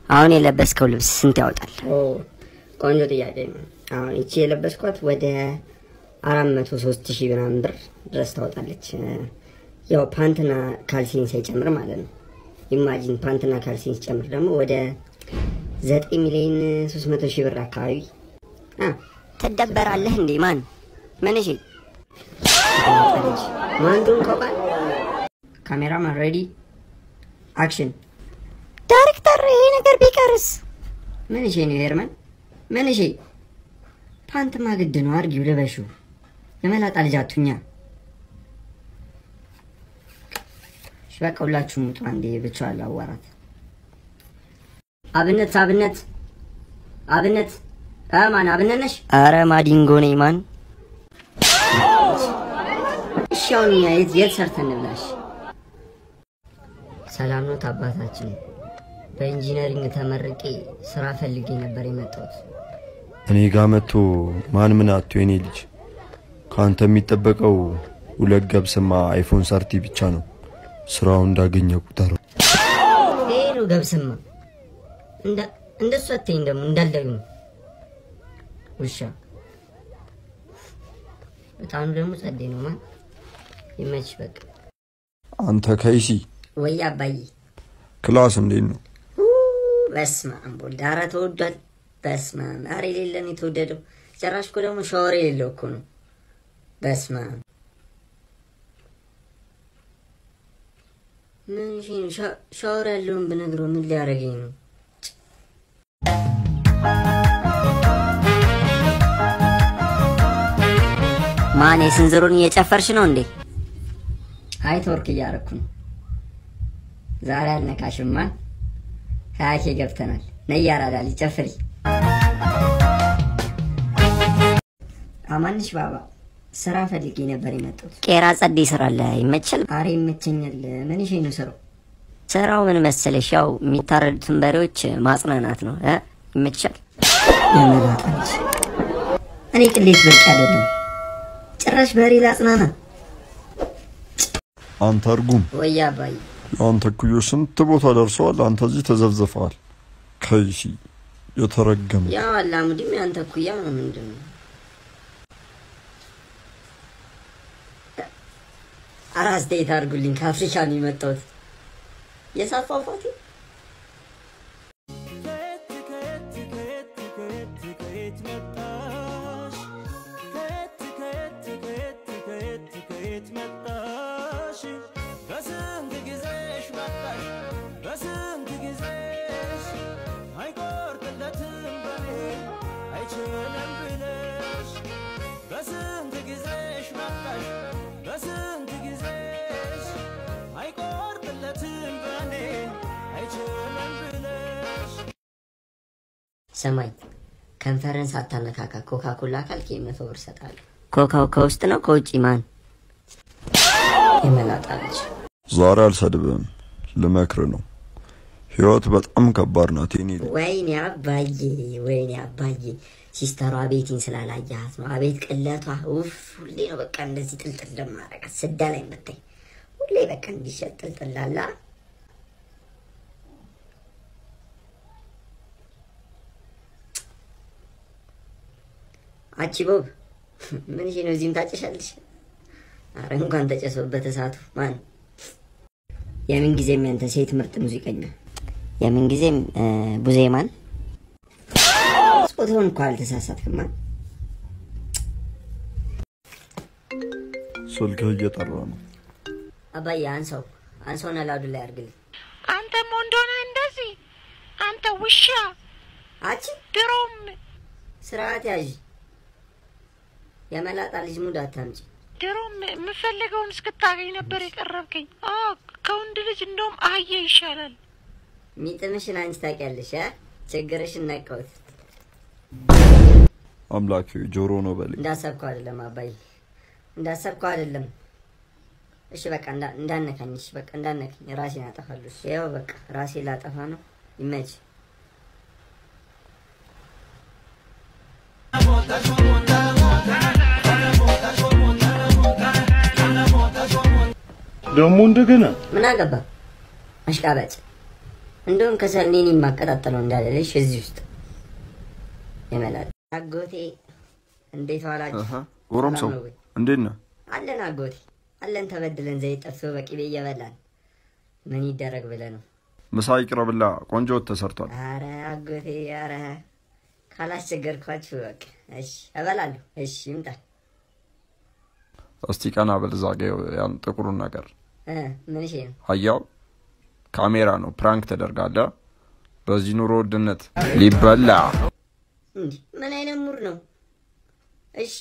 አሁን የለበስከው ልብስ ስንት ያወጣል? ቆንጆ ጥያቄ ነው። አሁን እቺ የለበስኳት ወደ 403,000 ምናምን ብር ድረስ ታወጣለች። ያው ፓንትና ካልሲን ሳይጨምር ማለት ነው። ኢማጂን ፓንትና ካልሲን ሲጨምር ደግሞ ወደ 9,300,000 ብር አካባቢ። ትደበራለህ እንዴ? ማን ምን? እሺ ማንዱን ቆቃል። ካሜራማን ሬዲ አክሽን። ዳይሬክተር ይሄ ነገር ቢቀርስ? ምን እሺ ነው ሄርመን? ምን እሺ? ፓንትማ ግድ ነው አርጊው ልበሹ። የመላጣ ልጅ አቱኛ። በቃ ሁላችሁም ውጡ አንዴ ብቻዋን ላዋራት። አብነት ማን አብነት ነሽ? አረ ማዲንጎ ነኝ። ማን? እሺ አሁን የት ሰርተን ብላሽ? ሰላም ነው አባታችን። በኢንጂነሪንግ ተመርቄ ስራ ፈልጌ ነበር የመጣሁት። እኔ ጋር መጥቶ ማን ምን አጥቶ የኔ ልጅ ካንተ የሚጠበቀው ሁለት ገብስማ አይፎን ሰርቲ ብቻ ነው። ስራው እንዳገኘ ቁጥር ይሄ ነው ገብስማ። እንደሱ አትይኝ ደግሞ እንዳልደግ ነው ውሻ። በጣም ደግሞ ጸዴ ነው ማን ይመች። በቃ አንተ ከይሲ ወይ አባዬ ክላስ እንዴት ነው? በስመ አብ ዳራ ተወዷል። በስመ አብ ኧረ የሌለም የተወደደው ጭራሽ እኮ ደግሞ ሻወር የሌለው እኮ ነው። በስመ አብ ምን ሻወር ያለውን ብነግረው ምን ሊያደርገኝ ነው? ማን የስንዝሩን እየጨፈርሽ ነው እንዴ? አይ ተወርክ እያደረኩ ነው። ዛሬ አልነካሽማ። ሀያኬ ገብተናል። ነይ ያራዳል ጨፍሪ። አማንሽ ባባ ስራ ፈልጌ ነበር የመጣሁት። ቄራ ጸዴ ስራ አለ ይመችል? አሬ ይመቸኛል። ምን እሺ ነው ስራው? ስራው ምን መሰለሽ ያው የሚታረዱትን በሬዎች ማጽናናት ነው። ይመችል? የመላጣች እኔ ቅሌት በቃ አይደለም ጭራሽ በሬ ላጽናና። አንተ አርጉም ወይ አባይ አንተ ኩዮ ስንት ቦታ ደርሰዋል። አንተ እዚህ ተዘፍዘፈዋል። ከይሲ የተረገመ ያው አላሙዲም አንተ ኩያ ነው ምንድነው? አራስ ዴት አርጉልኝ። ከአፍሪካ ነው የመጣሁት። የሳፋፋቲ ሰማይ ከንፈረንስ አታነካካ። ኮካኮላ ካልክ 100 ብር ሰጣለሁ። ኮካው ከውስጥ ነው ከውጪ? ማን የመላጣች ዛሬ አልሰድብም ልመክር ነው። ህይወት በጣም ከባድ ናት። ወይኔ አባዬ ሲስተሯ ቤቲን ስላላያት ነው። አቤት ቅለቷ ኡፍ። ሁሌ ነው በቃ እንደዚህ ጥልጥል ለማረጋ ስዳ ላይ መጣኝ። ሁሌ በቃ እንዲሸጥ ጥልጥላላ። አቺ ቦብ ምን ይሄ ነው? እዚህም ታጨሻለሽ? አረ እንኳን ተጨሰበት እሳቱ። ማን የምን ጊዜም ያንተ ሴት ምርጥ ሙዚቀኛ? የምን ጊዜም ቡዜማን። ጾታውን እንኳን አልተሳሳትክማ። ስልክ እየጠራ ነው። አባዬ አንሰውና ላዱ ላይ አርግልኝ። አንተ ሞንዶና እንደዚህ አንተ ውሻ። አቺ ድሮም ስርዓት ያዥ። የመላጣ ልጅ ሙድ አታምጪ። ድሮም የምፈልገውን እስክታገኝ ነበር የቀረብከኝ። ከወንድ ልጅ እንደውም አህያ ይሻላል። ሚጥምሽን አንቺ ታውቂያለሽ። ችግርሽን ነቀውት። አምላክ ጆሮ ነው በል። እንዳሰብከው አይደለም አባዬ፣ እንዳሰብከው አይደለም። እሺ በቃ እንዳነካኝ። እሺ በቃ እንዳነካኝ። ራሴን አጠፋለሁ። ይኸው በቃ ራሴ ላጠፋ ነው። ይመች ደሞ እንደገና ምን አገባ አሽቃባጭ እንደውም ከሰልኔን ማቀጣጠለው እንዳለልሽ እዚህ ውስጥ ይመላል አጎቴ እንዴት ዋላችሁ ወሮምሶ እንዴት ነህ አለን አጎቴ አለን ተበድለን ዘይት ጠፍቶ በቂቤ እየበላን ምን ይደረግ ብለህ ነው ምሳ ይቅረብላ ቆንጆ ተሰርቷል አረ አጎቴ አረ ካላስቸገርኳችሁ በቃ እሺ እበላለሁ እሺ ይምጣ እስቲ ቀና በልዛገው ያን ጥቁሩን ነገር ምን እሺ ነው አያው ካሜራ ነው ፕራንክ ተደርጋለ በዚህ ኑሮ ውድነት ሊበላ እንዴ ምን አይነት ሙር ነው እሺ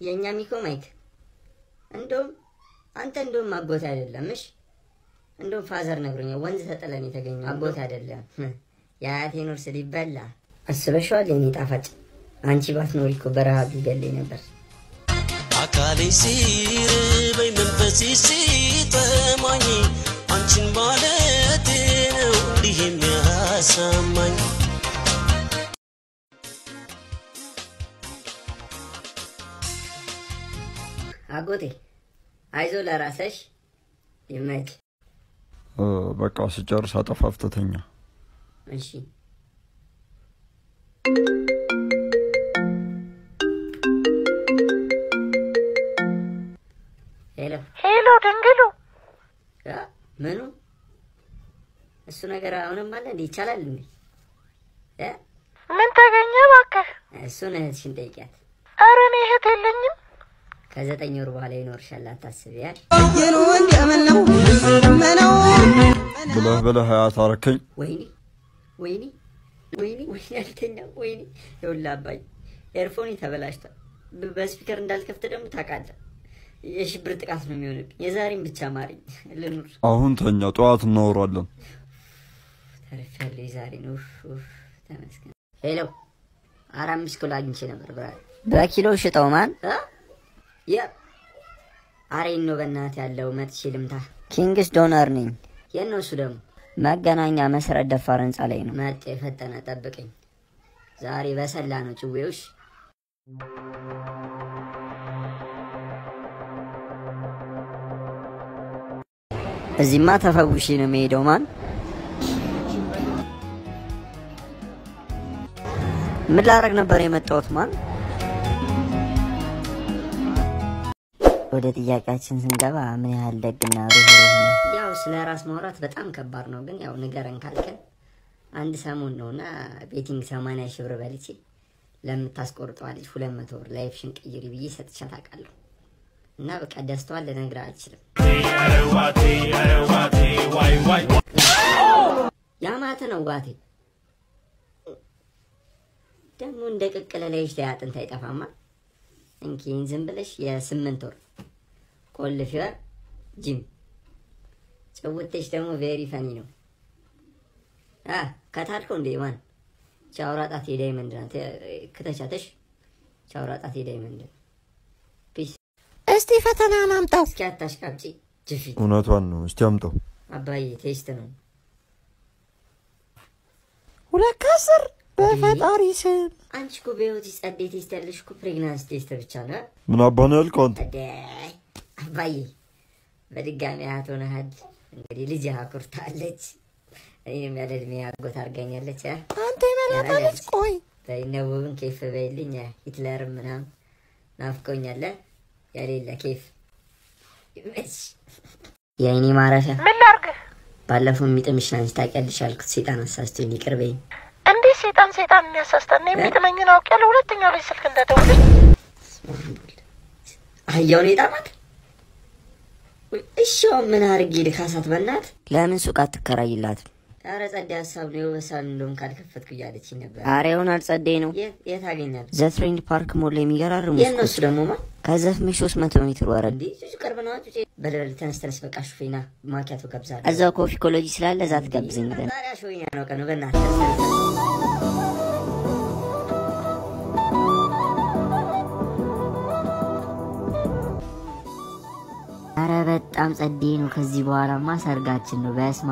የኛ ሚኮ ማይክ እንደውም አንተ እንደውም አጎት አይደለም እሺ እንደውም ፋዘር ነግሮኛል ወንዝ ተጠለን የተገኘው አጎት አይደለም ያያቴ ኑር ሲበላ አስበሽዋል የኔ ጣፋጭ አንቺ ባትኖሪ እኮ በረሃብ ይገለኝ ነበር አካሌ ሲርበኝ መንፈሴ ሲጠማኝ አንቺን ማለቴ ነው እንዲህ የሚያሳማኝ አጎቴ አይዞ ለራስሽ ይመች በቃ ስጨርስ አጠፋፍተተኛ እሺ ሄሎ ድንግሉ ምኑ እሱ ነገር አሁንም አለ እንዴ ይቻላል እንዴ ምን ተገኘ እባክህ እሱን እህትሽን ጠይቂያት ኧረ እኔ እህት የለኝም ከ9 ወር በኋላ ይኖርሻል አታስቢያል ብለህ ሀያት አረከኝ ወይኔ አልተኛ ወይኔ ይኸውልህ አባዬ ኤርፎን ተበላሽቷል በስፒከር እንዳልከፍት ደግሞ ታውቃለህ የሽብር ጥቃት ነው የሚሆንብኝ የዛሬን ብቻ ማሪኝ ልኑር አሁን ተኛ ጠዋት እናወራለን ተረፈለ የዛሬ ነው ተመስገን ሄሎ 4 ኪሎ አግኝቼ ነበር ብራ በኪሎ ሽጠው ማን አሬን ነው በእናት ያለው መጥቼ ልምታ ኪንግስ ዶነር ነኝ የነሱ ደግሞ መገናኛ መሰረት ደፋር ህንጻ ላይ ነው መጤ ፈጠነ ጠብቀኝ ዛሬ በሰላ ነው ጭዌውሽ እዚህማ ተፈውሺ ነው የሚሄደው ማን ምን ላደርግ ነበር የመጣሁት ማን ወደ ጥያቄያችን ስንገባ ምን ያህል ደግና ሩህሩህ ነው ያው ስለ ራስ ማውራት በጣም ከባድ ነው ግን ያው ንገረን ካልከን አንድ ሰሞን ነውና ቤቲንግ 80 ሺህ ብር በልቼ ለምታስቆርጠው ልጅ 200 ብር ላይፍሽን ቀይሪ ብዬ ሰጥቻት አውቃለሁ እና በቃ ደስታዋን ልነግርህ አልችልም ያማተ ነው ዋቴ ደግሞ እንደ ቅቅለ ላይሽ ላይ አጥንት አይጠፋማ እንኪን ዝም ብለሽ የ8 ወር ቆልፊያ ጂም ጨውተሽ ደግሞ ቬሪ ፈኒ ነው ከታልከው እንደ ማን ቻውራጣት የዳይመንድ ናት ከተቻተሽ ቻውራጣት የዳይመንድ ፒስ እስቲ ፈተና አምጣው እስኪ አታሽቃብጪ ጅፊ እውነቷን ነው እስቲ አምጣው አባዬ ቴስት ነው 2 ከ10 በፈጣሪ ስም አንቺ እኮ በህይወት ጸዴ ቴስት ያለሽ እኮ ፕሬግናንስ ቴስት ብቻ ነው ምን አባነ ያልከው አንተ አባዬ በድጋሚ አቶናል እንግዲህ ልጅ አኩርታለች እኔም ያለ እድሜ አጎት አርጋኛለች አንተ ይመላታለች ቆይ በይነውብን ኬፍ በይልኝ ሂትለር ምናምን ናፍቆኛል ያሌለ ኬፍ የአይኔ ማረፊያ ምን ላርግ ባለፈው የሚጥምሽ አንቺ ታውቂያለሽ አልኩት ሰይጣን አሳስቶኝ ይቅር በይኝ እንዴ ሰይጣን የሚያሳስተን ነው የሚጥመኝን አውቄያለሁ ሁለተኛው ላይ ስልክ እንደደውልኝ አያው ነው የጣማት እሺ ምን አርጌ ልካሳት በእናት ለምን ሱቅ አትከራይላት ኧረ ጸዴ ሀሳብ ነው በሳል እንደውም ካልከፈትኩ እያለችኝ ነበር ኧረ ይሆናል ጸዴ ነው የት አገኛል ዘትሬንድ ፓርክ ሞል ላይ የሚገራርሙ የእነሱ ደግሞ ማ ከዘፍሜ 300 ሜትር ወረድ እንዴ እሱ ቅርብ ነው አጭ በደል ተነስተንስ በቃ ሹፌና ማኪያቶ ገብዛለሁ እዛው ኮፊ ኮሎጂ ስላለ እዛ ትጋብዘኝ ነበር ታዲያ ሾኛ ነው ቀኑ በእናትህ ኧረ በጣም ጸዴ ነው ከዚህ በኋላማ ሰርጋችን ነው በስማ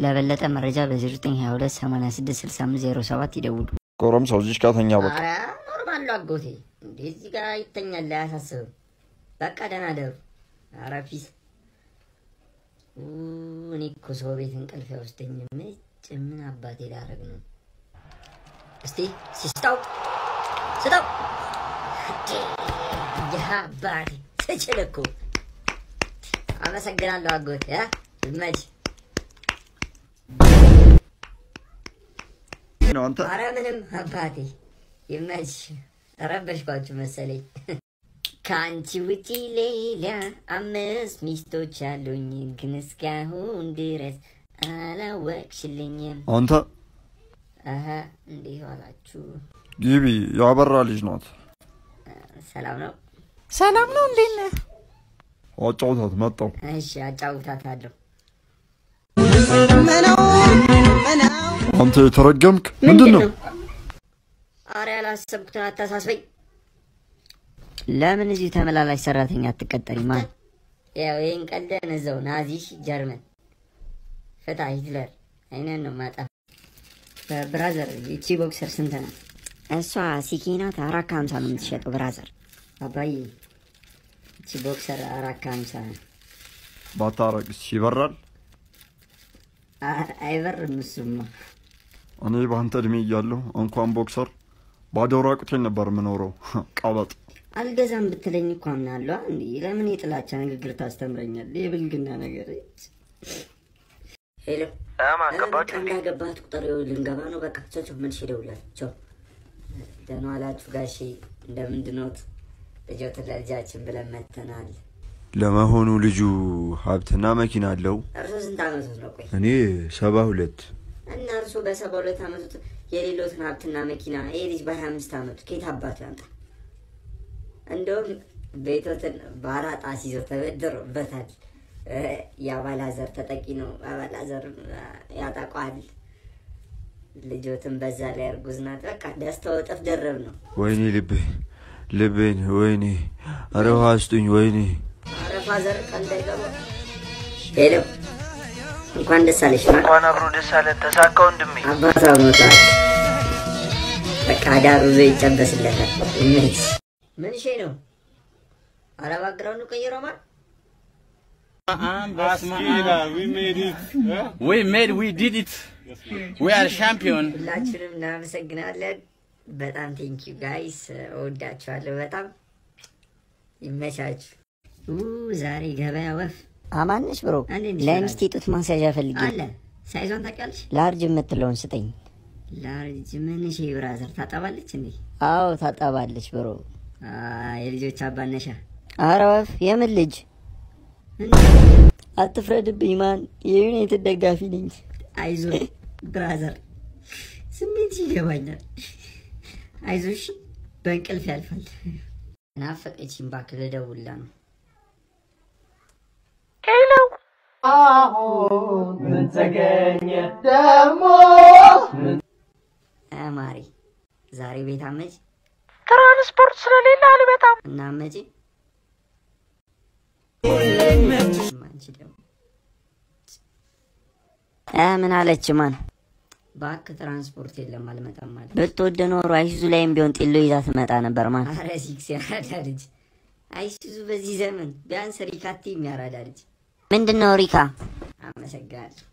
ለበለጠ መረጃ በ0922866507 ይደውሉ ቆረም ሰው እዚህ ጋር ተኛ በቃ ኧረ ኖርማል ነው አጎቴ እንዴ እዚህ ጋር ይተኛል አያሳስብም በቃ ደህና ደሩ ኧረ ፒስ እኔ እኮ ሰው ቤት እንቅልፍ አይወስደኝም። ምን አባቴ ላደርግ ነው? እስቲ ስታው ያባሪ ተችለኩ። አመሰግናለሁ አጎት ይመች። ኧረ ምንም አባቴ ይመች። ረበሽኳችሁ መሰለኝ። ከአንቺ ውጪ ሌላ 5 ሚስቶች አሉኝ፣ ግን እስካሁን ድረስ አላወቅሽልኝም። አንተ እንዲህ ዋላችሁ? ግቢ፣ ያበራ ልጅ ናት። ሰላም ነው? ሰላም ነው። እንዴት ነህ? አጫውታት መጣሁ። እሺ አጫውታታለሁ። አንተ የተረገምክ ምንድን ነው? ኧረ ያላሰብኩትን አታሳስበኝ። ለምን እዚህ ተመላላሽ ሰራተኛ አትቀጠሪ? ማን ያው ይሄን ቀልደን እዛው ናዚ ጀርመን ፈታ ሂትለር አይነን ነው ማጣ። ብራዘር እቺ ቦክሰር ስንት ነው? እሷ ሲኪናት 450 ነው የምትሸጠው ብራዘር። አባዬ እቺ ቦክሰር 450 ባታረቅስ ይበራል? አይበርም እሱማ። እኔ በአንተ እድሜ እያለሁ እንኳን ቦክሰር ባዶ ራቁቴን ነበር የምኖረው። ቀበጥ አልገዛም ብትለኝ እኮ አምናለሁ። እንዴ ለምን የጥላቻ ንግግር ታስተምረኛለህ? የብልግና ነገር። ሄሎ ገባችሁ? እንዳገባት ቁጥር ልንገባ ነው። በቃ ቻው። ምን ይደውላል? ቻው። ደህና ዋላችሁ ጋሼ? እንደምንድነው? ልጆት ለልጃችን ብለን መተናል። ለመሆኑ ልጁ ሀብትና መኪና አለው? እርሶ ስንት ዓመቱ ነው? ቆይ እኔ 72። እና እርሶ በ72 ዓመቱ የሌሎትን ሀብትና መኪና ይሄ ልጅ በ25 ዓመቱ ከየት አባቱ ያምጣ? እንደውም ቤቶትን በአራጣ ሲዞ ተበድሮበታል። የአባላዘር ተጠቂ ነው። አባላዘር ያጠቋል። ልጆትን በዛ ላይ እርጉዝ ናት። በቃ ደስታው እጥፍ ደረብ ነው። ወይኔ ልቤን ወይኔ! ኧረ ውሃ ስጡኝ! ወይኔ! ኧረ ፋዘር ቀልድ አይገባ። ሄሎ እንኳን ደስ አለሽ። እንኳን አብሮ ደስ አለ። ተሳካ ወንድሜ። አባቷ ሞቷል። በቃ ዳሩ ዘ ይጨበስለታል። ምን ሼ ነው? ኧረ ባግራውንዱ ቀይረው ማለት we did it. We are champion. ሁላችንም እናመሰግናለን። በጣም ቴንክ ዩ ጋይስ። እወዳችኋለሁ በጣም። ይመቻችሁ። ዛሬ ገበያ ወፍ አማንሽ ብሮ። ለሚስቴ ጡት ማስያዣ ፈልጌ አለ። ሳይዟን ታውቂያለሽ? ላርጅ የምትለውን ስጠኝ። ላርጅ ምን እሺ ብራዘር ታጠባለች እንዴ? አዎ ታጠባለች ብሮ። የልጆች አባነሻ። ኧረ ወፍ የምን ልጅ? አትፍረድብኝ ማን፣ የዩናይትድ ደጋፊ ነኝ። አይዞ ብራዘር ስሜት ይገባኛል። አይዞሽ በእንቅልፍ ያልፋል። ናፈቀችኝ እባክህ ልደውልላ ነው። ሄሎ አሁን ምን ተገኘ ደሞ? ማሪ ዛሬ ቤት አመጪ? ትራንስፖርት ስለሌለ አልመጣም። እና አመጪ? ምን አለች ማን? እባክህ ትራንስፖርት የለም አልመጣም ማለት። ብትወደ ኖሮ አይሱዙ ላይም ቢሆን ጢሎ ይዛ ትመጣ ነበር ማን። ኧረ ሲክስ ያራዳ ልጅ። አይሱዙ በዚህ ዘመን ቢያንስ ሪካቲ የሚያራዳ ልጅ። ምንድነው ሪካ? አመሰግናለሁ።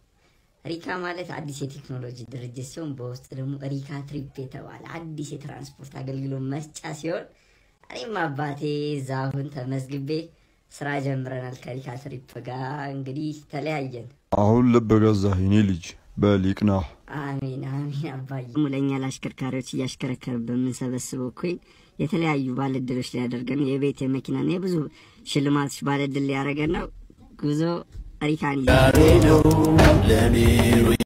ሪካ ማለት አዲስ የቴክኖሎጂ ድርጅት ሲሆን በውስጥ ደግሞ ሪካ ትሪፕ የተባለ አዲስ የትራንስፖርት አገልግሎት መስጫ ሲሆን እኔም አባቴ እዛ አሁን ተመዝግቤ ስራ ጀምረናል ከሪካ ትሪፕ ጋር። እንግዲህ ተለያየን። አሁን ልብ ገዛህ የኔ ልጅ። በሊቅና አሜን አሜን አባዬ። ሙለኛ ለአሽከርካሪዎች እያሽከረከር በምንሰበስበው ኮይን የተለያዩ ባለድሎች ሊያደርገን የቤት የመኪናና የብዙ ሽልማቶች ባለድል ሊያደርገን ነው። ጉዞ ሪካን